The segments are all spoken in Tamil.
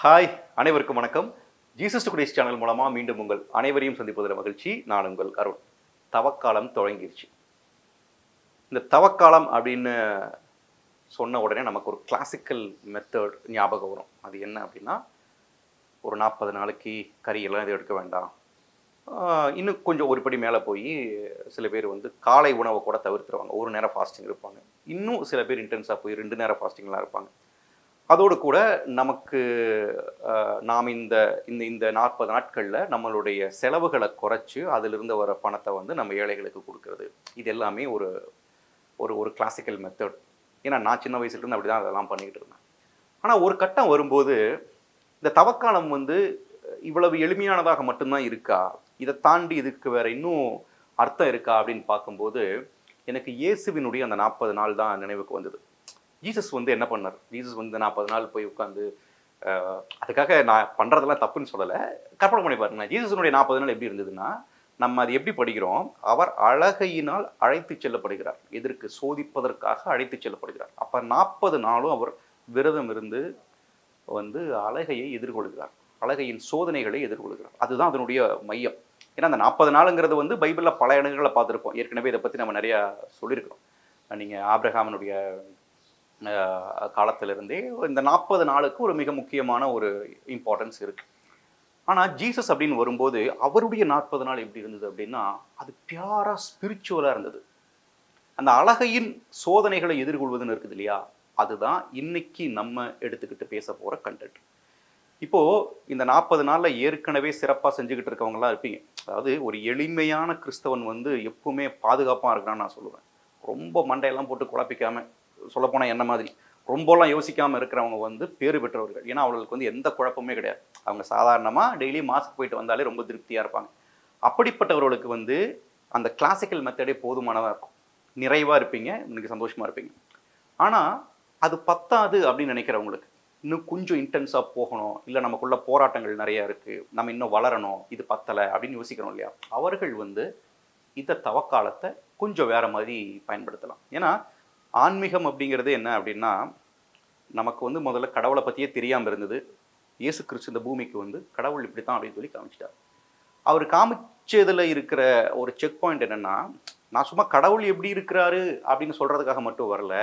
ஹாய், அனைவருக்கும் வணக்கம். ஜீசஸ் டு கிரைஸ்ட் சேனல் மூலமா மீண்டும் உங்கள் அனைவரையும் சந்திப்பதில் மகிழ்ச்சி. நான் உங்கள் அருண். தவக்காலம் தொடங்கிருச்சு. இந்த தவக்காலம் அப்படின்னு சொன்ன உடனே நமக்கு ஒரு கிளாசிக்கல் மெத்தட் ஞாபகம் வரும். அது என்ன அப்படின்னா, ஒரு 40 நாளைக்கு கறியெல்லாம் எதுவும் எடுக்க வேண்டாம். இன்னும் கொஞ்சம் ஒரு படி மேலே போய் சில பேர் வந்து காலை உணவை கூட தவிர்த்துருவாங்க. ஒரு நேரம் ஃபாஸ்டிங் இருப்பாங்க. இன்னும் சில பேர் இன்டென்ஸாக போய் 2 நேரம் ஃபாஸ்டிங்லாம் இருப்பாங்க. அதோடு கூட நமக்கு நாம் இந்த இந்த இந்த 40 நாட்களில் நம்மளுடைய செலவுகளை குறைச்சி அதிலிருந்து வர பணத்தை வந்து நம்ம ஏழைகளுக்கு கொடுக்கறது. இது எல்லாமே ஒரு ஒரு ஒரு கிளாசிக்கல் மெத்தட். ஏன்னா நான் சின்ன வயசுலேருந்து அப்படி தான் அதெல்லாம் பண்ணிக்கிட்டு இருந்தேன். ஆனால் ஒரு கட்டம் வரும்போது இந்த தவக்காலம் வந்து இவ்வளவு எளிமையானதாக மட்டும்தான் இருக்கா, இதை தாண்டி இதுக்கு வேற இன்னும் அர்த்தம் இருக்கா அப்படின்னு பார்க்கும்போது எனக்கு இயேசுவினுடைய அந்த 40 நாள் தான் நினைவுக்கு வந்தது. ஜீசஸ் வந்து என்ன பண்ணார்? ஜீசஸ் வந்து 40 நாள் போய் உட்காந்து அதுக்காக நான் பண்ணுறதெல்லாம் தப்புன்னு சொல்லலை. கற்பனை பண்ணி பாருங்க, ஜீசஸினுடைய 40 நாள் எப்படி இருந்ததுன்னா, நம்ம அது எப்படி படிக்கிறோம்? அவர் அழகையினால் அழைத்து செல்லப்படுகிறார். எதற்கு? சோதிப்பதற்காக அழைத்து செல்லப்படுகிறார். அப்போ 40 நாளும் அவர் விரதம் இருந்து வந்து அழகையை எதிர்கொள்கிறார். அழகையின் சோதனைகளை எதிர்கொள்கிறார். அதுதான் அதனுடைய மையம். ஏன்னா அந்த 40 நாளுங்கிறது வந்து பைபிளில் பல இடங்களில் பார்த்துருப்போம். ஏற்கனவே இதை பற்றி நம்ம நிறையா சொல்லியிருக்கிறோம். நீங்கள் ஆபிரகாமினுடைய காலத்திலிருந்தே இந்த 40 நாளுக்கு ஒரு மிக முக்கியமான ஒரு இம்பார்ட்டன்ஸ் இருக்குது. ஆனால் ஜீசஸ் அப்படின்னு வரும்போது அவருடைய 40 நாள் எப்படி இருந்தது அப்படின்னா, அது பியூராக ஸ்பிரிச்சுவலாக இருந்தது. அந்த அழகையின் சோதனைகளை எதிர்கொள்வதுன்னு இருக்குது இல்லையா, அதுதான் இன்னைக்கு நம்ம எடுத்துக்கிட்டு பேச போகிற கண்டென்ட். இப்போது இந்த 40 நாளில் ஏற்கனவே சிறப்பாக செஞ்சுக்கிட்டு இருக்கவங்களாம் இருப்பீங்க. அதாவது ஒரு எளிமையான கிறிஸ்தவன் வந்து எப்பவுமே பாதுகாப்பாக இருக்கிறான்னு நான் சொல்லுவேன். ரொம்ப மண்டையெல்லாம் போட்டு குழப்பிக்காமல், சொல்லப்போனால் என்ன மாதிரி ரொம்பலாம் யோசிக்காமல் இருக்கிறவங்க வந்து பேறு பெற்றவர்கள். ஏன்னா அவர்களுக்கு வந்து எந்த குழப்பமே கிடையாது. அவங்க சாதாரணமாக டெய்லி மாஸ்க் போயிட்டு வந்தாலே ரொம்ப திருப்தியாக இருப்பாங்க. அப்படிப்பட்டவர்களுக்கு வந்து அந்த கிளாசிக்கல் மெத்தடே போதுமானதாக இருக்கும். நிறைவாக இருப்பீங்க, இன்னைக்கு சந்தோஷமாக இருப்பீங்க. ஆனால் அது பத்தாது அப்படின்னு நினைக்கிறவங்களுக்கு, இன்னும் கொஞ்சம் இன்டென்ஸாக போகணும், இல்லை நமக்குள்ள போராட்டங்கள் நிறையா இருக்குது, நம்ம இன்னும் வளரணும், இது பத்தலை அப்படின்னு யோசிக்கிறோம் இல்லையா, அவர்கள் வந்து இந்த தவக்காலத்தை கொஞ்சம் வேறு மாதிரி பயன்படுத்தலாம். ஏன்னா ஆன்மீகம் அப்படிங்கிறது என்ன அப்படின்னா, நமக்கு வந்து முதல்ல கடவுளை பற்றியே தெரியாமல் இருந்தது. இயேசு கிறிஸ்து இந்த பூமிக்கு வந்து கடவுள் இப்படி தான் அப்படின்னு சொல்லி காமிச்சிட்டார். அவர் காமிச்சதில் இருக்கிற ஒரு செக் பாயிண்ட் என்னென்னா, நான் சும்மா கடவுள் எப்படி இருக்கிறாரு அப்படின்னு சொல்கிறதுக்காக மட்டும் வரல.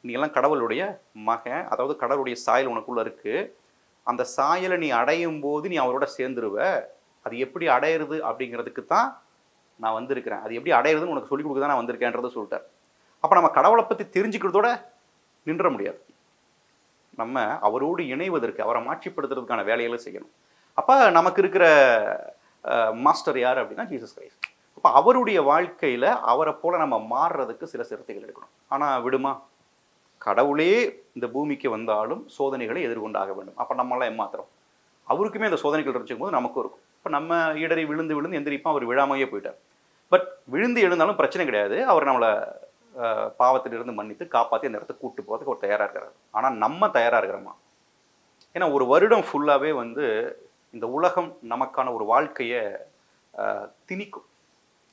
நீ எல்லாம் கடவுளுடைய மகன், அதாவது கடவுளுடைய சாயல் உனக்குள்ளே இருக்குது. அந்த சாயலை நீ அடையும் போது நீ அவரோட சேர்ந்துருவ. அது எப்படி அடையிறது அப்படிங்கிறதுக்கு தான் நான் வந்திருக்கிறேன். அது எப்படி அடையிறதுன்னு உனக்கு சொல்லிக் கொடுக்க தான் நான் வந்திருக்கேன்றதை சொல்லிட்டார். அப்போ நம்ம கடவுளை பற்றி தெரிஞ்சுக்கிறதோட நின்ற முடியாது. நம்ம அவரோடு இணைவதற்கு, அவரை மாட்சிப்படுத்துறதுக்கான வேலைகளை செய்யணும். அப்போ நமக்கு இருக்கிற மாஸ்டர் யார் அப்படின்னா ஜீசஸ் கிரைஸ்ட். அப்போ அவருடைய வாழ்க்கையில் அவரை போல் நம்ம மாறுறதுக்கு சில சிரத்தைகள் எடுக்கணும். ஆனால் விடுமா, கடவுளே இந்த பூமிக்கு வந்தாலும் சோதனைகளை எதிர்கொண்டாக வேண்டும். அப்போ நம்மளாம் ஏமாத்துறோம். அவருக்குமே அந்த சோதனைகள் இருக்கும் போது நமக்கும் இருக்கும். இப்போ நம்ம இடறி விழுந்து விழுந்து எந்திரிப்போம், அவர் விழாமையே போயிட்டார். பட் விழுந்து எழுந்தாலும் பிரச்சனை கிடையாது. அவர் நம்மளை பாவத்திலிருந்து மன்னித்து காப்பாற்றி அந்த இடத்துக்கு கூப்பிட்டு போகிறதுக்கு ஒரு தயாராக இருக்கிறார். ஆனால் நம்ம தயாராக இருக்கிறோமா? ஏன்னா ஒரு வருடம் ஃபுல்லாகவே வந்து இந்த உலகம் நமக்கான ஒரு வாழ்க்கையை திணிக்கும்.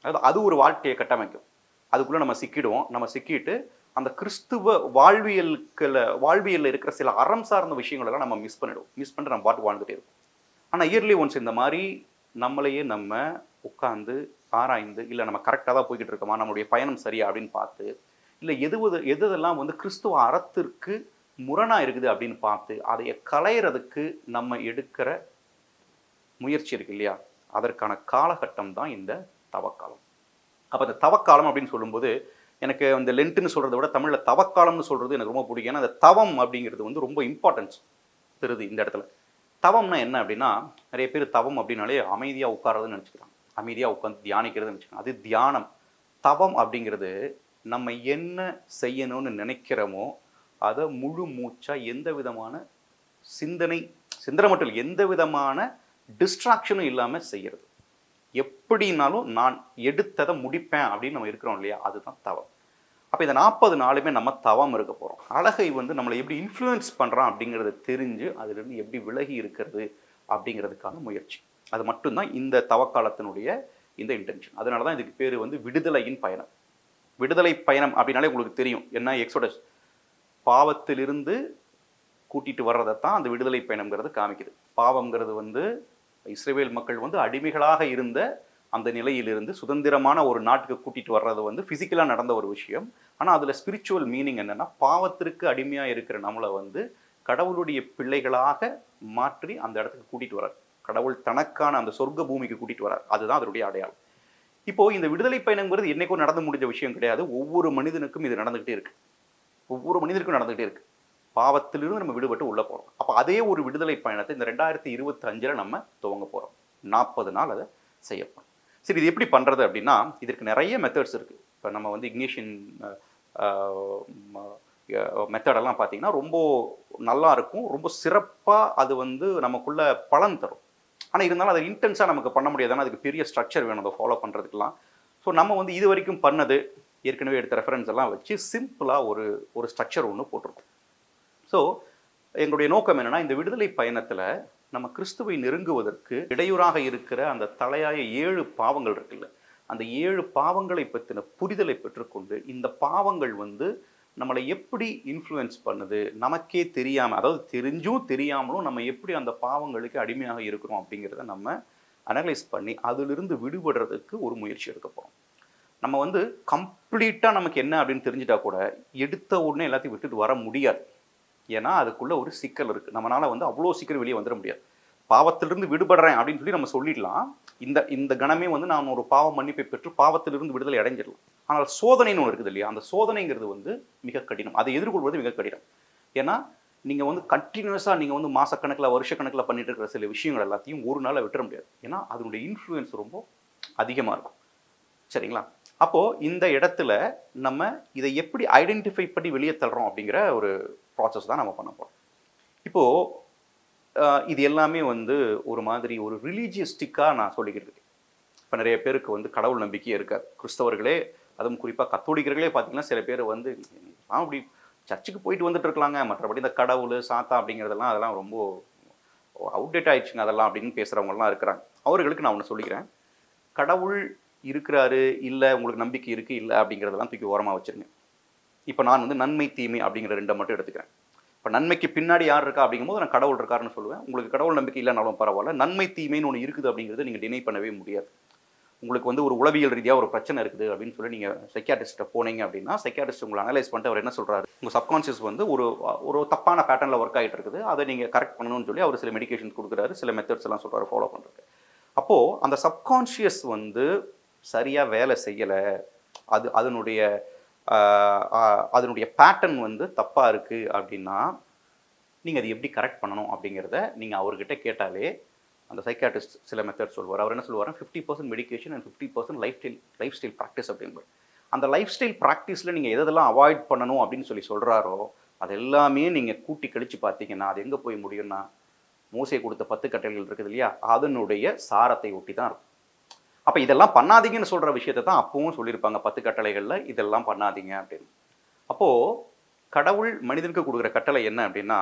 அதாவது அது ஒரு வாழ்க்கையை கட்டமைக்கும். அதுக்குள்ளே நம்ம சிக்கிடுவோம். நம்ம சிக்கிட்டு அந்த கிறிஸ்துவ வாழ்வியலில் இருக்கிற சில அறம் சார்ந்த விஷயங்களெல்லாம் நம்ம மிஸ் பண்ணிடுவோம். மிஸ் பண்ணிட்டு நம்ம பாட்டு வாழ்ந்துகிட்டே இருக்கும். ஆனால் இயர்லி ஒன்ஸ் இந்த மாதிரி நம்மளையே நம்ம உட்காந்து ஆராய்ந்து, இல்லை நம்ம கரெக்டாக தான் போய்கிட்டு இருக்கோமா, நம்மளுடைய பயணம் சரியா அப்படின்னு பார்த்து, இல்லை எதெல்லாம் வந்து கிறிஸ்துவ அறத்திற்கு முரணாக இருக்குது அப்படின்னு பார்த்து அதை களையிறதுக்கு நம்ம எடுக்கிற முயற்சி இருக்கு இல்லையா, அதற்கான காலகட்டம் தான் இந்த தவக்காலம். அப்போ இந்த தவக்காலம் அப்படின்னு சொல்லும்போது எனக்கு இந்த லென்ட்டுன்னு சொல்கிறத விட தமிழில் தவக்காலம்னு சொல்கிறது எனக்கு ரொம்ப பிடிக்கும். ஏன்னா அந்த தவம் அப்படிங்கிறது வந்து ரொம்ப இம்பார்ட்டன்ஸ் தருது இந்த இடத்துல. தவம்னா என்ன அப்படின்னா, நிறைய பேர் தவம் அப்படின்னாலே அமைதியாக உட்காரதுன்னு நினச்சிக்கிறாங்க. அமைதியாக உட்காந்து தியானிக்கிறதுன்னு நினச்சிக்கிறாங்க. அது தியானம். தவம் அப்படிங்கிறது நம்ம என்ன செய்யணும்னு நினைக்கிறோமோ அதை முழு மூச்சாக எந்த விதமான சிந்தனை மட்டும் இல்லை, எந்த விதமான டிஸ்ட்ராக்ஷனும் இல்லாமல் செய்கிறது. எப்படின்னாலும் நான் எடுத்ததை முடிப்பேன் அப்படின்னு நம்ம இருக்கிறோம் இல்லையா, அதுதான் தவம். அப்போ இந்த 40 நாளுமே நம்ம தவம் இருக்க போகிறோம். அழகை வந்து நம்மளை எப்படி இன்ஃப்ளூயன்ஸ் பண்ணுறான் அப்படிங்கிறத தெரிஞ்சு அதிலிருந்து எப்படி விலகி இருக்கிறது அப்படிங்கிறதுக்கான முயற்சி. அது மட்டும்தான் இந்த தவக்காலத்தினுடைய இந்த இன்டென்ஷன். அதனால தான் இதுக்கு பேர் வந்து விடுதலையின் பயணம். விடுதலை பயணம் அப்படின்னாலே உங்களுக்கு தெரியும் என்ன, எக்ஸோடஸ், பாவத்திலிருந்து கூட்டிட்டு வர்றதைத்தான் அந்த விடுதலை பயணம்ங்கிறது காமிக்குது. பாவம்ங்கிறது வந்து இஸ்ரவேல் மக்கள் வந்து அடிமைகளாக இருந்த அந்த நிலையிலிருந்து சுதந்திரமான ஒரு நாட்டுக்கு கூட்டிட்டு வர்றது வந்து ஃபிசிக்கலாக நடந்த ஒரு விஷயம். ஆனால் அதில் ஸ்பிரிச்சுவல் மீனிங் என்னன்னா, பாவத்திற்கு அடிமையாக இருக்கிற நம்மளை வந்து கடவுளுடைய பிள்ளைகளாக மாற்றி அந்த இடத்துக்கு கூட்டிட்டு வர்றார். கடவுள் தனக்கான அந்த சொர்க்க பூமிக்கு கூட்டிட்டு வர்றார். அதுதான் அதனுடைய அடையாளம். இப்போ இந்த விடுதலை பயணங்கிறது என்னைக்கோ நடந்து முடிஞ்ச விஷயம் கிடையாது. ஒவ்வொரு மனிதனுக்கும் இது நடந்துகிட்டே இருக்கு. ஒவ்வொரு மனிதனுக்கும் நடந்துகிட்டே இருக்கு. பாவத்திலிருந்து நம்ம விடுபட்டு உள்ள போறோம். அப்போ அதே ஒரு விடுதலை பயணத்தை இந்த 2025 நம்ம துவங்க போறோம். 40 நாள் அதை செய்ய போறோம். சரி, இது எப்படி பண்றது அப்படின்னா, இதற்கு நிறைய மெத்தட்ஸ் இருக்கு. இப்போ நம்ம வந்து இக்னிஷன் மெத்தடெல்லாம் பார்த்தீங்கன்னா ரொம்ப நல்லா இருக்கும். ரொம்ப சிறப்பாக அது வந்து நமக்குள்ள பலன் தரும். ஆனால் இருந்தாலும் அதை இன்டென்ஸாக நமக்கு பண்ண முடியாது. ஆனால் அதுக்கு பெரிய ஸ்ட்ரக்சர் வேணும் அதை ஃபாலோ பண்ணுறதுக்கெலாம். ஸோ நம்ம வந்து இது வரைக்கும் பண்ணது ஏற்கனவே எடுத்த ரெஃபரன்ஸ் எல்லாம் வச்சு சிம்பிளாக ஒரு ஸ்ட்ரக்சர் ஒன்று போட்டிருக்கோம். ஸோ எங்களுடைய நோக்கம் என்னென்னா, இந்த விடுதலை பயணத்தில் நம்ம கிறிஸ்துவை நெருங்குவதற்கு இடையூறாக இருக்கிற அந்த தலையாய 7 பாவங்கள் இருக்குல்ல, அந்த 7 பாவங்களை பற்றின புரிதலை பெற்றுக்கொண்டு இந்த பாவங்கள் வந்து நம்மளை எப்படி இன்ஃப்ளூயன்ஸ் பண்ணுது, நமக்கே தெரியாமல், அதாவது தெரிஞ்சும் தெரியாமலும் நம்ம எப்படி அந்த பாவங்களுக்கு அடிமையாக இருக்கிறோம் அப்படிங்கிறத நம்ம அனலைஸ் பண்ணி அதிலிருந்து விடுபடுறதுக்கு ஒரு முயற்சி எடுக்க போகிறோம். நம்ம வந்து கம்ப்ளீட்டாக நமக்கு என்ன அப்படின்னு தெரிஞ்சிட்டா கூட எடுத்த உடனே எல்லாத்தையும் விட்டுட்டு வர முடியாது. ஏன்னா அதுக்குள்ள ஒரு சிக்கல் இருக்குது. நம்மளால் வந்து அவ்வளோ சீக்கிரம் வெளியே வந்துட முடியாது. பாவத்திலிருந்து விடுபடுறேன் அப்படின்னு சொல்லி நம்ம சொல்லிடலாம். இந்த கணமே வந்து நான் ஒரு பாவ மன்னிப்பை பெற்று பாவத்திலிருந்து விடுதலை அடைஞ்சிடலாம். ஆனால் சோதனைன்னு ஒன்று இருக்குது இல்லையா, அந்த சோதனைங்கிறது வந்து மிக கடினம். அதை எதிர்கொள்வது மிக கடினம். ஏன்னா நீங்கள் வந்து கண்டினியூஸாக நீங்கள் வந்து மாதக்கணக்கில் வருஷக்கணக்கில் பண்ணிட்டு இருக்கிற சில விஷயங்கள் எல்லாத்தையும் ஒரு நாளில் விட்டுற முடியாது. ஏன்னா அதனுடைய இன்ஃப்ளூயன்ஸ் ரொம்ப அதிகமாக இருக்கும். சரிங்களா? அப்போது இந்த இடத்துல நம்ம இதை எப்படி ஐடென்டிஃபை பண்ணி வெளியே தள்ளுறோம் அப்படிங்கிற ஒரு ப்ராசஸ் தான் நம்ம பண்ண போகிறோம். இப்போது இது எல்லாமே வந்து ஒரு மாதிரி ஒரு ரிலீஜியஸ்டிக்காக நான் சொல்லிக்கிட்டு இருக்கேன். இப்போ நிறைய பேருக்கு வந்து கடவுள் நம்பிக்கையே இருக்காது. கிறிஸ்தவர்களே, அதுவும் குறிப்பாக கத்தோலிக்கர்களே பார்த்தீங்கன்னா சில பேர் வந்து அப்படி சர்ச்சுக்கு போயிட்டு வந்துட்டு இருக்கலாங்க, மற்றபடி இந்த கடவுள் சாத்தா அப்படிங்கிறதெல்லாம் அதெல்லாம் ரொம்ப அவுடேட் ஆயிடுச்சுங்க அதெல்லாம் அப்படின்னு பேசுகிறவங்கலாம் இருக்கிறாங்க. அவர்களுக்கு நான் ஒன்று சொல்லிக்கிறேன். கடவுள் இருக்கிறாரு, இல்லை உங்களுக்கு நம்பிக்கை இருக்குது இல்லை அப்படிங்கிறதெல்லாம் தூக்கி ஓரமாக வச்சுருங்க. இப்போ நான் வந்து நன்மை தீமை அப்படிங்கிற 2 மட்டும் எடுத்துக்கிறேன். இப்போ நன்மைக்கு பின்னாடி யார் இருக்கா அப்படிங்கும்போது நான் கடவுள் இருக்காருன்னு சொல்லுவேன். உங்களுக்கு கடவுள் நம்பிக்கை இல்லைனாலும் பரவாயில்ல, நன்மை தீமைன்னு ஒன்று இருக்குது அப்படிங்கிறத நீங்கள் டினை பண்ணவே முடியாது. உங்களுக்கு வந்து ஒரு உளவியல் ரீதியாக ஒரு பிரச்சனை இருக்குது அப்படின்னு சொல்லி நீங்கள் சைக்காட்ரிஸ்ட்டை போனீங்க அப்படின்னா, சைக்காட்ரிஸ்ட் உங்களை அனலைஸ் பண்ணிட்டு அவர் என்ன சொல்கிறாரு, உங்கள் சப்கான்ஷியஸ் வந்து ஒரு தப்பான பேட்டர்னில் ஒர்க் ஆகிட்டு இருக்குது, அதை நீங்கள் கரெக்ட் பண்ணணும்னு சொல்லி அவர் சில மெடிகேஷன்ஸ் கொடுக்குறாரு, சில மெத்தட்ஸ் எல்லாம் சொல்கிறாரு ஃபாலோ பண்ணுறது. அப்போது அந்த சப்கான்ஷியஸ் வந்து சரியாக வேலை செய்யலை, அதனுடைய பேட்டர்ன் வந்து தப்பாக இருக்குது அப்படின்னா நீங்கள் அது எப்படி கரெக்ட் பண்ணணும் அப்படிங்கிறத நீங்கள் அவர்கிட்ட கேட்டாலே அந்த சைக்காட்ரிஸ்ட் சில மெத்தட் சொல்வார். அவர் என்ன சொல்லுவார், 50% medication and 50% lifestyle practice அப்படின்பார். அந்த லைஃப் ஸ்டைல் ப்ராக்டிஸில் நீங்கள் எதெல்லாம் அவாய்ட் பண்ணணும் அப்படின்னு சொல்லி சொல்கிறாரோ அது எல்லாமே நீங்கள் கூட்டி கழித்து பார்த்தீங்கன்னா அது எங்கே போய் முடியும்னா, மோசே கொடுத்த 10 கட்டளைகள் இருக்குது இல்லையா, அதனுடைய சாரத்தை ஒட்டி தான் இருக்கும். அப்போ இதெல்லாம் பண்ணாதீங்கன்னு சொல்கிற விஷயத்தை தான் அப்பவும் சொல்லியிருப்பாங்க 10 கட்டளைகளில், இதெல்லாம் பண்ணாதீங்க அப்படின்னு. அப்போது கடவுள் மனிதனுக்கு கொடுக்குற கட்டளை என்ன அப்படின்னா,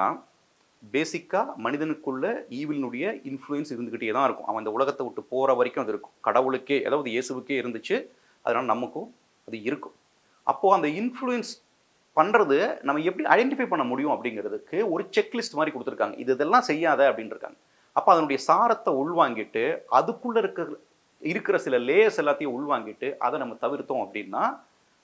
பேசிக்காக மனிதனுக்குள்ள ஈவிலினுடைய இன்ஃப்ளூயன்ஸ் இருந்துக்கிட்டே தான் இருக்கும். அவன் இந்த உலகத்தை விட்டு போகிற வரைக்கும் அது இருக்கும். கடவுளுக்கே, அதாவது இயேசுவுக்கே இருந்துச்சு, அதனால் நமக்கும் அது இருக்கும். அப்போது அந்த இன்ஃப்ளூயன்ஸ் பண்ணுறது நம்ம எப்படி ஐடென்டிஃபை பண்ண முடியும் அப்படிங்கிறதுக்கு ஒரு செக்லிஸ்ட் மாதிரி கொடுத்துருக்காங்க. இதெல்லாம் செய்யாத அப்படின்னு இருக்காங்க. அப்போ அதனுடைய சாரத்தை உள்வாங்கிட்டு அதுக்குள்ளே இருக்கிற சில லேயர்ஸ் எல்லாத்தையும் உள்வாங்கிட்டு அதை நம்ம தவிர்த்தோம் அப்படின்னா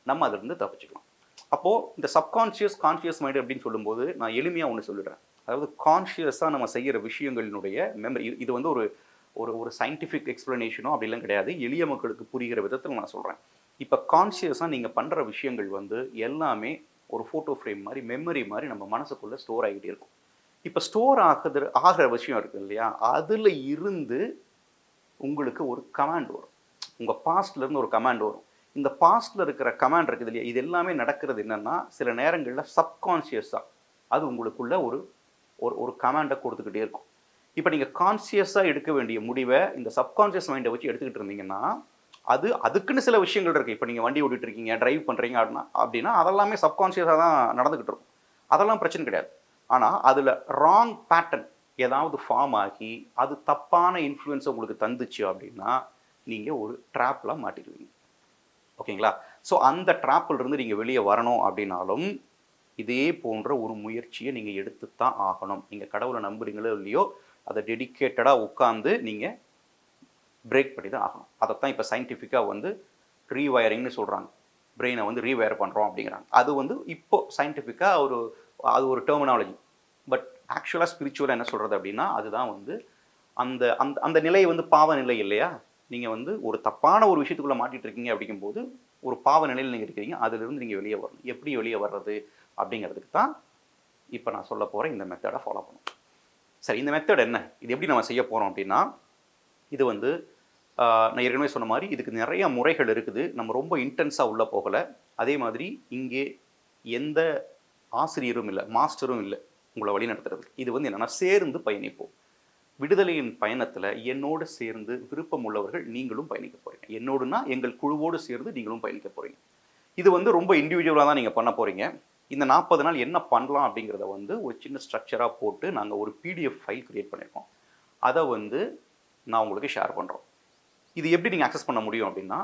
நம்ம அதிலிருந்து தப்பிச்சுக்கலாம். அப்போது இந்த சப்கான்ஷியஸ் கான்ஷியஸ் மைண்ட் அப்படின்னு சொல்லும்போது நான் எளிமையாக ஒன்று சொல்லிடுறேன். அதாவது கான்ஷியஸாக நம்ம செய்கிற விஷயங்களினுடைய மெமரி, இது வந்து ஒரு சயின்டிஃபிக் எக்ஸ்பிளனேஷனோ அப்படிலாம் கிடையாது, எளிய மக்களுக்கு புரிகிற விதத்தில் நான் சொல்கிறேன். இப்போ கான்ஷியஸாக நீங்கள் பண்ணுற விஷயங்கள் வந்து எல்லாமே ஒரு ஃபோட்டோ ஃப்ரேம் மாதிரி, மெமரி மாதிரி நம்ம மனசுக்குள்ளே ஸ்டோர் ஆகிட்டே இருக்கும். இப்போ ஸ்டோர் ஆகிற விஷயம் இருக்குது இல்லையா, அதில் இருந்து உங்களுக்கு ஒரு கமாண்ட் வரும். உங்கள் பாஸ்ட்லேருந்து ஒரு கமாண்ட் வரும். இந்த பாஸ்ட்டில் இருக்கிற கமாண்ட் இருக்குது இல்லையா, இது எல்லாமே நடக்கிறது என்னென்னா சில நேரங்களில் சப்கான்ஷியஸாக அது உங்களுக்குள்ள ஒரு கமாண்டை கொடுத்துக்கிட்டே இருக்கும். இப்போ நீங்கள் கான்ஷியஸாக எடுக்க வேண்டிய முடிவை இந்த சப்கான்ஷியஸ் மைண்டை வச்சு எடுத்துக்கிட்டு இருந்தீங்கன்னா அதுக்குன்னு சில விஷயங்கள் இருக்குது. இப்போ நீங்கள் வண்டி ஓட்டிகிட்டு இருக்கீங்க, ட்ரைவ் பண்ணுறீங்க அப்படின்னா அதெல்லாமே சப்கான்ஷியஸாக தான் நடந்துக்கிட்டு இருக்கும். அதெல்லாம் பிரச்சனை கிடையாது. ஆனால் அதில் ராங் பேட்டர்ன் ஏதாவது ஃபார்ம் ஆகி அது தப்பான இன்ஃப்ளூயன்ஸை உங்களுக்கு தந்துச்சு அப்படின்னா நீங்கள் ஒரு ட்ராப்பில் மாட்டிடுவீங்க. ஓகேங்களா? ஸோ அந்த ட்ராப்பில் இருந்து நீங்கள் வெளியே வரணும் அப்படின்னாலும் இதே போன்ற ஒரு முயற்சியை நீங்கள் எடுத்துத்தான் ஆகணும். நீங்கள் கடவுளை நம்புறீங்களோ இல்லையோ, அதை டெடிக்கேட்டடாக உட்காந்து நீங்கள் பிரேக் பண்ணி தான் ஆகணும். அதைத்தான் இப்போ சயின்டிஃபிக்காக வந்து ரீவயரிங்னு சொல்கிறாங்க. பிரெயினை வந்து ரீவயர் பண்ணுறோம் அப்படிங்கிறாங்க. அது வந்து இப்போ சயின்டிஃபிக்காக அது ஒரு டெர்மினாலஜி. பட் ஆக்சுவலாக ஸ்பிரிச்சுவலாக என்ன சொல்கிறது அப்படின்னா, அதுதான் வந்து அந்த அந்த அந்த நிலை வந்து பாவ நிலை இல்லையா? நீங்கள் வந்து ஒரு தப்பான ஒரு விஷயத்துக்குள்ளே மாட்டிட்டு இருக்கீங்க அப்படிங்கும்போது, ஒரு பாவ நிலையில் நீங்கள் இருக்கிறீங்க. அதிலிருந்து நீங்கள் வெளியே வரணும். எப்படி வெளியே வர்றது அப்படிங்கிறதுக்கு தான் இப்போ நான் சொல்ல போகிற இந்த மெத்தடை ஃபாலோ பண்ணணும். சரி, இந்த மெத்தட் என்ன? இது எப்படி நம்ம செய்ய போகிறோம் அப்படின்னா, இது வந்து நான் ஏற்கனவே சொன்ன மாதிரி இதுக்கு நிறைய முறைகள் இருக்குது. நம்ம ரொம்ப இன்டென்ஸாக உள்ளே போகலை. அதே மாதிரி இங்கே எந்த ஆசிரியரும் இல்லை, மாஸ்டரும் இல்லை உங்களை வழி நடத்துறதுக்கு. இது வந்து என்னென்னா சேர்ந்து பயணிப்போம். விடுதலையின் பயணத்தில் என்னோடு சேர்ந்து விருப்பம் உள்ளவர்கள் நீங்களும் பயணிக்க போகிறீங்க. என்னோடுனா எங்கள் குழுவோடு சேர்ந்து நீங்களும் பயணிக்க போகிறீங்க. இது வந்து ரொம்ப இண்டிவிஜுவலாக தான் நீங்கள் பண்ண போகிறீங்க. இந்த 40 நாள் என்ன பண்ணலாம் அப்படிங்கிறத வந்து ஒரு சின்ன ஸ்ட்ரக்சராக போட்டு நாங்கள் ஒரு பிடிஎஃப் ஃபைல் க்ரியேட் பண்ணியிருக்கோம். அதை வந்து நான் உங்களுக்கு ஷேர் பண்ணுறோம். இது எப்படி நீங்கள் அக்சஸ் பண்ண முடியும் அப்படின்னா,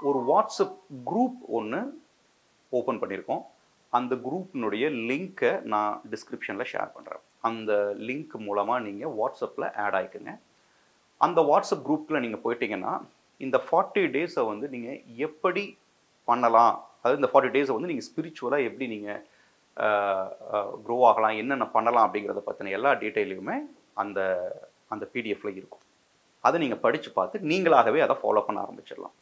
ஒரு வாட்ஸ்அப் குரூப் ஒன்று ஓப்பன் பண்ணியிருக்கோம். அந்த குரூப்பினுடைய லிங்க்கை நான் டிஸ்கிரிப்ஷனில் ஷேர் பண்ணுறேன். அந்த லிங்க் மூலமாக நீங்கள் வாட்ஸ்அப்பில் ஆட் ஆகிக்குங்க. அந்த வாட்ஸ்அப் குரூப்பில் நீங்கள் போயிட்டீங்கன்னா, இந்த 40 டேஸை வந்து நீங்கள் எப்படி பண்ணலாம், அதாவது இந்த 40 டேஸை வந்து நீங்கள் ஸ்பிரிச்சுவலாக எப்படி நீங்கள் க்ரோ ஆகலாம், என்னென்ன பண்ணலாம் அப்படிங்கிறத பற்றின எல்லா டீட்டெயிலுமே அந்த அந்த பிடிஎஃப்பில் இருக்கும். அதை நீங்கள் படித்து பார்த்து நீங்களாகவே அதை ஃபாலோ பண்ண ஆரம்பிச்சிடலாம்.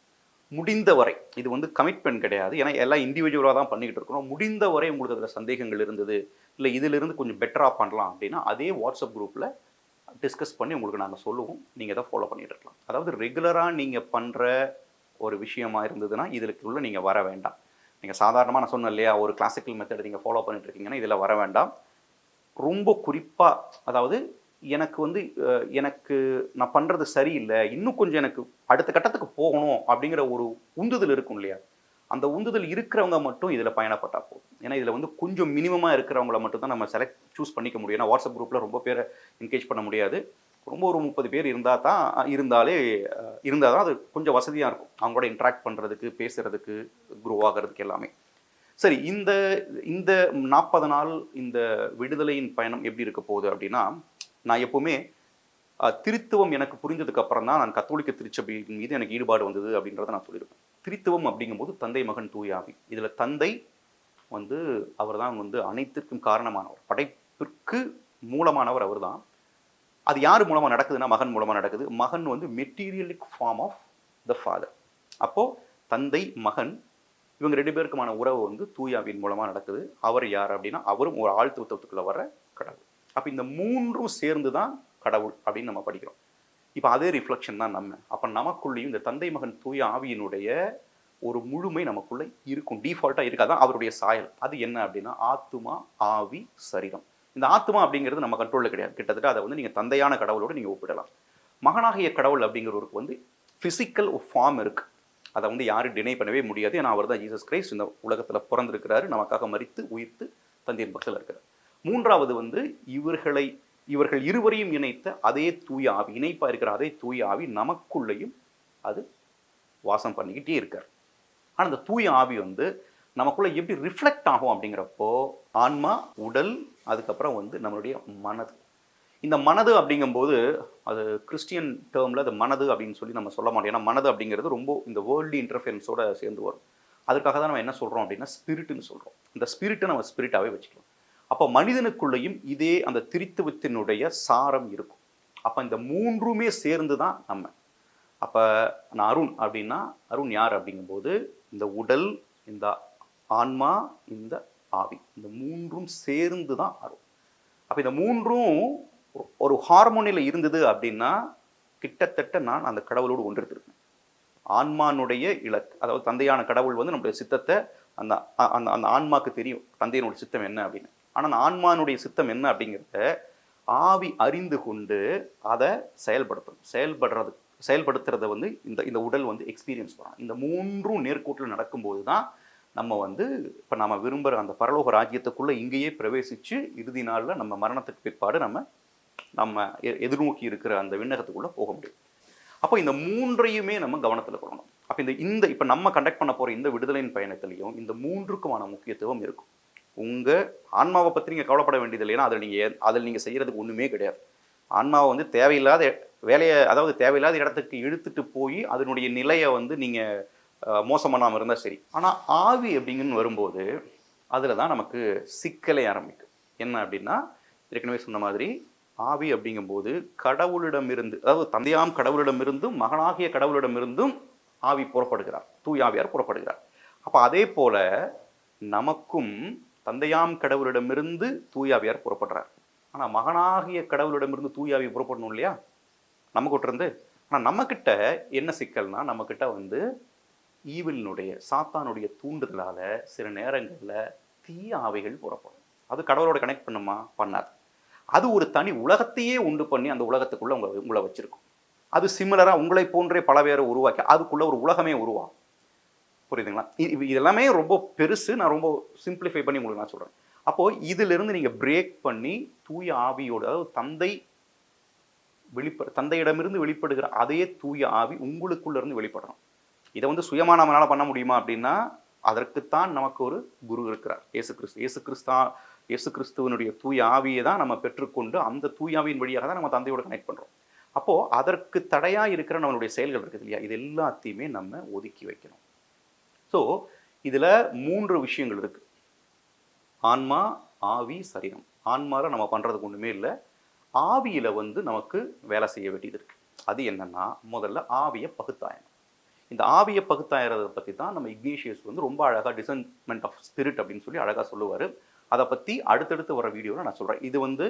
முடிந்தவரை, இது வந்து கமிட்மெண்ட் கிடையாது, ஏன்னா எல்லாம் இண்டிவிஜுவலாக தான் பண்ணிக்கிட்டு இருக்கிறோம். முடிந்தவரை உங்களுக்கு அதில் சந்தேகங்கள் இருந்தது, இல்லை இதிலிருந்து கொஞ்சம் பெட்டராக பண்ணலாம் அப்படின்னா அதே வாட்ஸ்அப் குரூப்பில் டிஸ்கஸ் பண்ணி உங்களுக்கு நாங்கள் சொல்லுவோம். நீங்கள் அதை ஃபாலோ பண்ணிகிட்டு இருக்கலாம். அதாவது ரெகுலராக நீங்கள் பண்ணுற ஒரு விஷயமா இருந்ததுன்னா இதுக்குள்ளே நீங்கள் வர வேண்டாம். நீங்கள் சாதாரணமாக நான் சொன்னேன் இல்லையா, ஒரு கிளாசிக்கல் மெத்தட் நீங்கள் ஃபாலோ பண்ணிட்டு இருக்கீங்கன்னா இதில் வர வேண்டாம். ரொம்ப குறிப்பாக, அதாவது எனக்கு நான் பண்ணுறது சரியில்லை, இன்னும் கொஞ்சம் எனக்கு அடுத்த கட்டத்துக்கு போகணும் அப்படிங்கிற ஒரு உந்துதல் இருக்கும் இல்லையா, அந்த உந்துதல் இருக்கிறவங்க மட்டும் இதில் பயணப்பட்டா போதும். ஏன்னா இதில் வந்து கொஞ்சம் மினிமமாக இருக்கிறவங்கள மட்டும் தான் நம்ம சூஸ் பண்ணிக்க முடியும். ஏன்னா வாட்ஸ்அப் குரூப்பில் ரொம்ப பேரை என்கேஜ் பண்ண முடியாது. ரொம்ப ஒரு 30 பேர் இருந்தால் தான் அது கொஞ்சம் வசதியாக இருக்கும். அவங்களோட இன்ட்ராக்ட் பண்ணுறதுக்கு, பேசுகிறதுக்கு, க்ரோ ஆகிறதுக்கு எல்லாமே. சரி, இந்த இந்த 40 நாள் இந்த விடுதலையின் பயணம் எப்படி இருக்க போகுது அப்படின்னா, நான் எப்போவுமே திருத்துவம் எனக்கு புரிஞ்சதுக்கு அப்புறம் தான் நான் கத்தோலிக்க திருச்சபையின் மீது எனக்கு ஈடுபாடு வந்தது அப்படின்றத நான் சொல்லியிருப்பேன். திருத்துவம் அப்படிங்கும்போது தந்தை, மகன், தூய ஆவி. இதில் தந்தை வந்து அவர் தான் வந்து அனைத்திற்கும் காரணமானவர், படைப்பிற்கு மூலமானவர் அவர் தான். அது யார் மூலமாக நடக்குதுன்னா மகன் மூலமாக நடக்குது. மகன் வந்து மெட்டீரியலிக் ஃபார்ம் ஆஃப் த ஃபாதர். அப்போது தந்தை, மகன் இவங்க 2 பேருக்குமான உறவு வந்து தூயாவின் மூலமாக நடக்குது. அவர் யார் அப்படின்னா அவரும் ஒரு ஆழ்த்துவத்துக்குள்ளே வர கடவுள். அப்போ இந்த 3ம் சேர்ந்து தான் கடவுள் அப்படின்னு நம்ம படிக்கிறோம். இப்போ அதே ரிஃப்ளெக்ஷன் தான் நம்ம. அப்போ நமக்குள்ளேயும் இந்த தந்தை, மகன், தூய ஆவியினுடைய ஒரு முழுமை நமக்குள்ளே இருக்கும். டிஃபால்ட்டாக இருக்காதான் அவருடைய சாயல். அது என்ன அப்படின்னா ஆத்துமா, ஆவி, சரீரம். இந்த ஆத்துமா அப்படிங்கிறது நம்ம கண்ட்ரோலில் கிடையாது. கிட்டத்தட்ட அதை வந்து நீங்கள் தந்தையான கடவுளோடு நீங்கள் ஒப்பிடலாம். மகனாகிய கடவுள் அப்படிங்கிறவருக்கு வந்து ஃபிசிக்கல் ஃபார்ம் இருக்குது. அதை வந்து யாரும் டினை பண்ணவே முடியாது. ஏன்னா அவர் தான் ஜீசஸ் கிரைஸ்ட், இந்த உலகத்தில் பிறந்திருக்கிறாரு, நமக்காக மரித்து உயிர்த்து தந்தையின் பக்கத்தில் இருக்கிறார். 3வது வந்து இவர்கள் இருவரையும் இணைத்த அதே தூய ஆவி, இணைப்பாக இருக்கிற அதே தூய ஆவி நமக்குள்ளேயும் அது வாசம் பண்ணிக்கிட்டே இருக்கார். ஆனால் இந்த தூய ஆவி வந்து நமக்குள்ளே எப்படி ரிஃப்ளெக்ட் ஆகும் அப்படிங்கிறப்போ ஆன்மா, உடல், அதுக்கப்புறம் வந்து நம்மளுடைய மனது. இந்த மனது அப்படிங்கும்போது அது கிறிஸ்டியன் டேர்மில் அது மனது அப்படின்னு சொல்லி நம்ம சொல்ல மாட்டோம். ஏன்னா மனது அப்படிங்கிறது ரொம்ப இந்த வேர்ல்டு இன்டர்ஃபரன்ஸோட சேர்ந்து வரும். அதுக்காக தான் நம்ம என்ன சொல்கிறோம் அப்படின்னா ஸ்பிரிட்டுன்னு சொல்கிறோம். இந்த ஸ்பிரிட்டை நம்ம ஸ்பிரிட்டாகவே வச்சுக்கலாம். அப்போ மனிதனுக்குள்ளேயும் இதே அந்த திருத்துவத்தினுடைய சாரம் இருக்கும். அப்போ இந்த 3மே சேர்ந்து தான் நம்ம. அப்போ நான் அருண் அப்படின்னா அருண் யார் அப்படிங்கும்போது இந்த உடல், இந்த ஆன்மா, இந்த ஆவி, இந்த 3ம் சேர்ந்து தான் அருண். அப்போ இந்த 3ம் ஒரு ஹார்மோனியில் இருந்தது அப்படின்னா கிட்டத்தட்ட நான் அந்த கடவுளோடு ஒன்றிருக்கேன். ஆன்மானுடைய இலக்கு, அதாவது தந்தையான கடவுள் வந்து நம்மளுடைய சித்தத்தை அந்த அந்த அந்த ஆன்மாக்கு தெரியும் தந்தையினுடைய சித்தம் என்ன அப்படின்னு. ஆனால் அந்த ஆன்மானுடைய சித்தம் என்ன அப்படிங்கிறத ஆவி அறிந்து கொண்டு அதை செயல்படுத்துறத வந்து இந்த உடல் வந்து எக்ஸ்பீரியன்ஸ் பண்ணலாம். இந்த 3ம் நேர்கோட்டில் நடக்கும்போது தான் நம்ம வந்து இப்போ நம்ம விரும்புகிற அந்த பரலோக ராஜ்யத்துக்குள்ளே இங்கேயே பிரவேசித்து இறுதி நாளில் நம்ம மரணத்துக்கு பிற்பாடு நம்ம எதிர்நோக்கி இருக்கிற அந்த விண்ணகத்துக்குள்ளே போக முடியும். அப்போ இந்த 3ஐயுமே நம்ம கவனத்தில் கொள்ளணும். அப்போ இப்போ நம்ம கண்டக்ட் பண்ண போகிற இந்த விடுதலையின் பயணத்திலையும் இந்த 3க்குமான முக்கியத்துவம் இருக்கும். உங்கள் ஆன்மாவை பற்றி நீங்கள் கவலைப்பட வேண்டியது இல்லைன்னா அதில் நீங்கள் செய்கிறதுக்கு ஒன்றுமே கிடையாது. ஆன்மாவை வந்து தேவையில்லாத வேலையை, அதாவது தேவையில்லாத இடத்துக்கு இழுத்துட்டு போய் அதனுடைய நிலையை வந்து நீங்கள் மோசம் பண்ணாமல் இருந்தால் சரி. ஆனால் ஆவி அப்படிங்கன்னு வரும்போது அதில் தான் நமக்கு சிக்கலே ஆரம்பிக்கும். என்ன அப்படின்னா, ஏற்கனவே சொன்ன மாதிரி ஆவி அப்படிங்கும்போது கடவுளிடமிருந்து, அதாவது தந்தையாம் கடவுளிடமிருந்தும் மகனாகிய கடவுளிடமிருந்தும் ஆவி புறப்படுகிறார், தூய் ஆவியார் புறப்படுகிறார். அப்போ அதே போல நமக்கும் தந்தையாம் கடவுளிடமிருந்து தூயாவியார் புறப்படுறார். ஆனால் மகனாகிய கடவுளிடமிருந்து தூயாவி புறப்படணும் இல்லையா நமக்கு இருந்து. ஆனால் நம்மக்கிட்ட என்ன சிக்கல்னா, நம்மக்கிட்ட வந்து ஈவிலினுடைய சாத்தானுடைய தூண்டுதலால் சில நேரங்களில் தீய ஆவிகள் புறப்படும். அது கடவுளோட கனெக்ட் பண்ணுமா? பண்ணாது. அது ஒரு தனி உலகத்தையே உண்டு பண்ணி அந்த உலகத்துக்குள்ளே உங்களை வச்சிருக்கும். அது சிமிலராக உங்களை போன்றே பல பேரை உருவாக்கி அதுக்குள்ளே ஒரு உலகமே உருவாகும். புரியுதுங்களா? இதெல்லாமே ரொம்ப பெருசு. நான் ரொம்ப சிம்பிளிஃபை பண்ணி உங்களுக்கு நான் சொல்கிறேன். அப்போது இதிலிருந்து நீங்கள் பிரேக் பண்ணி தூய ஆவியோடு, அதாவது தந்தையிடமிருந்து வெளிப்படுகிற அதே தூய ஆவி உங்களுக்குள்ளேருந்து வெளிப்படணும். இதை வந்து சுயமாக நம்மளால் பண்ண முடியுமா அப்படின்னா, அதற்குத்தான் நமக்கு ஒரு குரு இருக்கிறார், இயேசு கிறிஸ்து. இயேசு கிறிஸ்துவனுடைய தூய ஆவியை தான் நம்ம பெற்றுக்கொண்டு அந்த தூய ஆவியின் வழியாக தான் நம்ம தந்தையோட கனெக்ட் பண்ணுறோம். அப்போது அதற்கு தடையாக இருக்கிற நம்மளுடைய செயல்கள் இருக்குது இல்லையா, இது எல்லாத்தையுமே நம்ம ஒதுக்கி வைக்கணும். ஸோ இதில் 3 விஷயங்கள் இருக்குது. ஆன்மா, ஆவி, சரீரம். ஆன்மாவில் நம்ம பண்ணுறதுக்கு ஒன்றுமே இல்லை. ஆவியில் வந்து நமக்கு வேலை செய்ய வேண்டியது இருக்குது. அது என்னென்னா, முதல்ல ஆவியை பகுத்தாயணும். இந்த ஆவியை பகுத்தாயறதை பற்றி தான் நம்ம இக்னேஷியஸ் வந்து ரொம்ப அழகாக டிசைன்மெண்ட் ஆஃப் ஸ்பிரிட் அப்படின்னு சொல்லி அழகாக சொல்லுவார். அதை பற்றி அடுத்தடுத்து வர வீடியோவில் நான் சொல்கிறேன். இது வந்து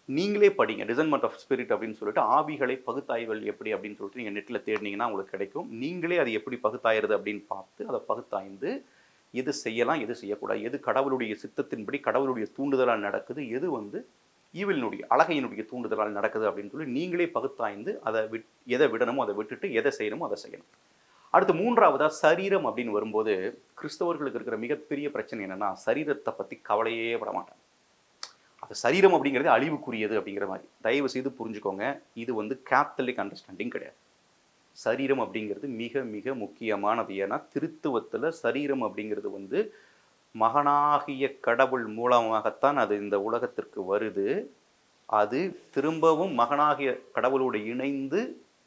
நீங்களே படிங்க, டிசைன்மெண்ட் ஆஃப் ஸ்பிரிட் அப்படின்னு சொல்லிட்டு ஆவிகளை பகுத்தாய்வுகள் எப்படி அப்படின்னு சொல்லிட்டு நீங்கள் நெட்டில் தேடினீங்கன்னா உங்களுக்கு கிடைக்கும். நீங்களே அது எப்படி பகுத்தாயிருது அப்படின்னு பார்த்து அதை பகுத்தாய்ந்து எது செய்யலாம், எது செய்யக்கூடாது, எது கடவுளுடைய சித்தத்தின்படி கடவுளுடைய தூண்டுதலால் நடக்குது, எது வந்து ஈவிலினுடைய அழகையினுடைய தூண்டுதலால் நடக்குது அப்படின்னு சொல்லி நீங்களே பகுத்தாய்ந்து அதை எதை விடணுமோ அதை விட்டுட்டு எதை செய்யணுமோ அதை செய்யணும். அடுத்து 3ஆவதாக சரீரம் அப்படின்னு வரும்போது கிறிஸ்தவர்களுக்கு இருக்கிற மிகப்பெரிய பிரச்சனை என்னென்னா, சரீரத்தை பற்றி கவலையே பட மாட்டாங்க. அது சரீரம் அப்படிங்கிறது அழிவுக்குரியது அப்படிங்கிற மாதிரி தயவு செய்து புரிஞ்சுக்கோங்க. இது வந்து கேத்தலிக் அண்டர்ஸ்டாண்டிங் கிடையாது. சரீரம் அப்படிங்கிறது மிக மிக முக்கியமானது. ஏன்னா திருத்துவத்தில் சரீரம் அப்படிங்கிறது வந்து மகனாகிய கடவுள் மூலமாகத்தான் அது இந்த உலகத்திற்கு வருது. அது திரும்பவும் மகனாகிய கடவுளோடு இணைந்து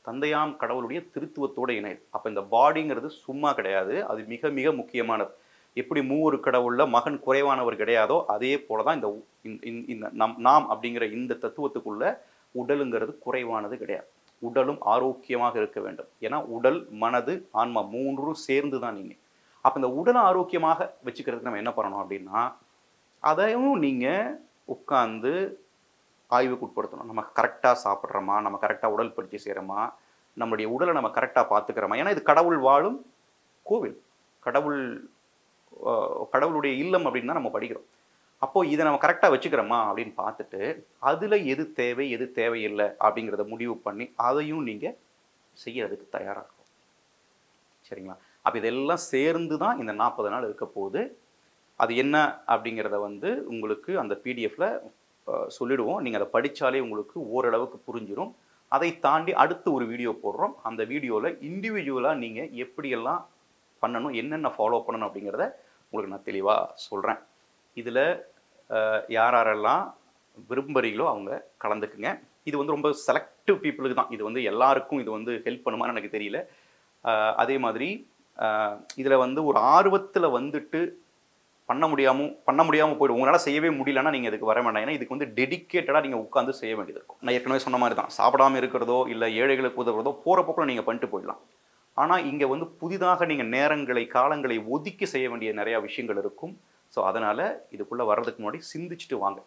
தந்தையாம் கடவுளுடைய திருத்துவத்தோடு இணையுது. அப்போ இந்த பாடிங்கிறது சும்மா கிடையாது, அது மிக மிக முக்கியமானது. எப்படி மூவொரு கடவுளில் மகன் குறைவானவர் கிடையாதோ அதே போல தான் இந்த நாம் அப்படிங்கிற இந்த தத்துவத்துக்குள்ள உடலுங்கிறது குறைவானது கிடையாது. உடலும் ஆரோக்கியமாக இருக்க வேண்டும். ஏன்னா உடல், மனது, ஆன்மா 3 சேர்ந்து தான் நீங்கள். அப்போ இந்த உடலை ஆரோக்கியமாக வச்சுக்கிறதுக்கு நம்ம என்ன பண்ணணும் அப்படின்னா, அதையும் நீங்கள் உட்காந்து ஆய்வுக்கு உட்படுத்தணும். நம்ம கரெக்டாக சாப்பிட்றோமா, நம்ம கரெக்டாக உடல் பயிற்சி செய்கிறோமா, நம்மளுடைய உடலை நம்ம கரெக்டாக பார்த்துக்கிறோமா. ஏன்னா இது கடவுள் வாழும் கோவில், கடவுளுடைய இல்லம் அப்படின்னு தான் நம்ம படிக்கிறோம். அப்போது இதை நம்ம கரெக்டாக வச்சுக்கிறோமா அப்படின்னு பார்த்துட்டு அதில் எது தேவை எது தேவையில்லை அப்படிங்கிறத முடிவு பண்ணி அதையும் நீங்கள் செய்யறதுக்கு தயாராக இருக்கும். சரிங்களா? அப்போ இதெல்லாம் சேர்ந்து தான் இந்த 40 நாள் இருக்க போகுது. அது என்ன அப்படிங்கிறத வந்து உங்களுக்கு அந்த பிடிஎஃப்ல சொல்லிடுவோம். நீங்கள் அதை படித்தாலே உங்களுக்கு ஓரளவுக்கு புரிஞ்சிடும். அதை தாண்டி அடுத்து ஒரு வீடியோ போடுறோம். அந்த வீடியோவில் இண்டிவிஜுவலாக நீங்கள் எப்படியெல்லாம் பண்ணணும், என்னென்ன ஃபாலோ பண்ணணும் அப்படிங்கிறத உங்களுக்கு நான் தெளிவாக சொல்கிறேன். இதில் யாரெல்லாம் விரும்புகிறீங்களோ அவங்க கலந்துக்குங்க. இது வந்து ரொம்ப செலக்டிவ் பீப்புளுக்கு தான். இது வந்து எல்லாருக்கும் இது வந்து ஹெல்ப் பண்ணுமான்னு எனக்கு தெரியல. அதே மாதிரி இதில் வந்து ஒரு ஆர்வத்தில் வந்துட்டு பண்ண முடியாமல் போய்டும். உங்களால் செய்யவே முடியலன்னா நீங்கள் இதுக்கு வர வேண்டாம். ஏன்னா இதுக்கு வந்து டெடிக்கேட்டடாக நீங்கள் உட்காந்து செய்ய வேண்டியது இருக்கும். நான் ஏற்கனவே சொன்ன மாதிரி தான், சாப்பிடாமல் இருக்கிறதோ இல்லை ஏழைகளுக்கு உதவுறதோ போகிற போக்கில் நீங்கள் பண்ணிட்டு போயிடலாம். ஆனால் இங்கே வந்து புதிதாக நீங்கள் நேரங்களை காலங்களை ஒதுக்கி செய்ய வேண்டிய நிறையா விஷயங்கள் இருக்கும். ஸோ அதனால் இதுக்குள்ளே வர்றதுக்கு முன்னாடி சிந்திச்சுட்டு வாங்க.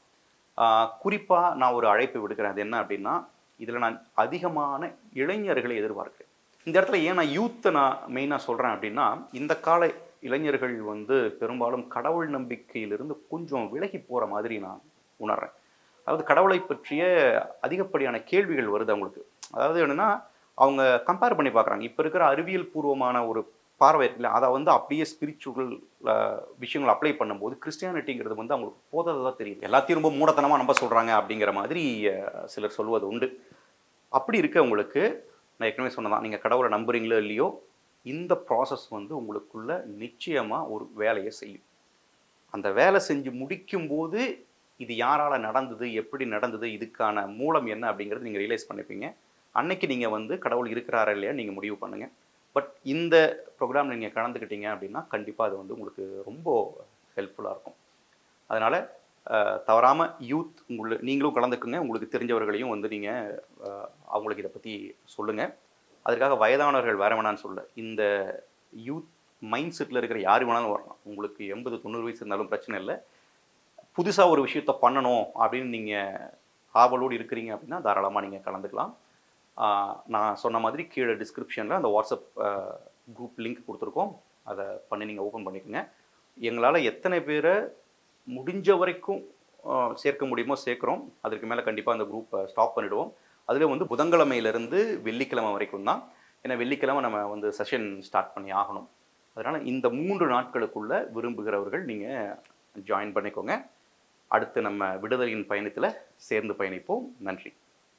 குறிப்பாக நான் ஒரு அழைப்பு விடுக்கிறேன். அது என்ன அப்படின்னா, இதில் நான் அதிகமான இளைஞர்களை எதிர்பார்க்கிறேன். இந்த இடத்துல ஏன் நான் யூத்தை நான் மெயினாக சொல்கிறேன் அப்படின்னா, இந்த கால இளைஞர்கள் வந்து பெரும்பாலும் கடவுள் நம்பிக்கையிலிருந்து கொஞ்சம் விலகி போகிற மாதிரி நான் உணர்றேன். அதாவது கடவுளை பற்றிய அதிகப்படியான கேள்விகள் வருது அவங்களுக்கு. அதாவது என்னென்னா, அவங்க கம்பேர் பண்ணி பார்க்குறாங்க. இப்போ இருக்கிற அறிவியல் பூர்வமான ஒரு பார்வை இருக்குல்ல, அதை வந்து அப்படியே ஸ்பிரிச்சுவல் விஷயங்கள் அப்ளை பண்ணும்போது கிறிஸ்டியானிட்டிங்கிறது வந்து அவங்களுக்கு போதாததாக தெரியுது. எல்லாத்தையும் ரொம்ப மூடத்தனமாக நம்ப சொல்கிறாங்க அப்படிங்கிற மாதிரி சிலர் சொல்வது உண்டு. அப்படி இருக்க உங்களுக்கு நான் ஏற்கனவே சொன்னதான், நீங்கள் கடவுளை நம்புறீங்களோ இல்லையோ, இந்த ப்ராசஸ் வந்து உங்களுக்குள்ள நிச்சயமாக ஒரு வேலையை செய்யும். அந்த வேலை செஞ்சு முடிக்கும்போது இது யாரால் நடந்தது, எப்படி நடந்தது, இதுக்கான மூலம் என்ன அப்படிங்கிறது நீங்கள் ரியலைஸ் பண்ணிப்பீங்க. அன்னைக்கு நீங்கள் வந்து கடவுள் இருக்கிறாரா இல்லையா நீங்கள் முடிவு பண்ணுங்கள். பட் இந்த ப்ரோக்ராம் நீங்கள் கலந்துக்கிட்டீங்க அப்படின்னா கண்டிப்பாக அது வந்து உங்களுக்கு ரொம்ப ஹெல்ப்ஃபுல்லாக இருக்கும். அதனால் தவறாமல் யூத் நீங்களும் கலந்துக்குங்க. உங்களுக்கு தெரிஞ்சவர்களையும் வந்து நீங்கள் அவங்களுக்கு இதை பற்றி சொல்லுங்கள். அதுக்காக வயதானவர்கள் வேற வேணான்னு சொல்ல. இந்த யூத் மைண்ட் செட்டில் இருக்கிற யார் வேணாலும் வரலாம். உங்களுக்கு 80, 90 வயசு இருந்தாலும் பிரச்சனை இல்லை. புதுசாக ஒரு விஷயத்த பண்ணணும் அப்படின்னு நீங்கள் ஆவலோடு இருக்கிறீங்க அப்படின்னா தாராளமாக நீங்கள் கலந்துக்கலாம். நான் சொன்ன மாதிரி கீழே டிஸ்கிரிப்ஷனில் அந்த வாட்ஸ்அப் குரூப் லிங்க் கொடுத்துருக்கோம். அதை பண்ணி நீங்கள் ஓப்பன் பண்ணிக்கோங்க. எங்களால் எத்தனை பேரை முடிஞ்ச வரைக்கும் சேர்க்க முடியுமோ சேர்க்குறோம். அதற்கு மேலே கண்டிப்பாக அந்த குரூப்பை ஸ்டாப் பண்ணிவிடுவோம். அதில் வந்து புதன்கிழமையிலேருந்து வெள்ளிக்கிழமை வரைக்கும் தான். ஏன்னா வெள்ளிக்கிழமை நம்ம வந்து செஷன் ஸ்டார்ட் பண்ணி ஆகணும். அதனால் இந்த 3 நாட்களுக்குள்ளே விரும்புகிறவர்கள் நீங்கள் ஜாயின் பண்ணிக்கோங்க. அடுத்து நம்ம விடுதலையின் பயணத்தில் சேர்ந்து பயணிப்போம். நன்றி.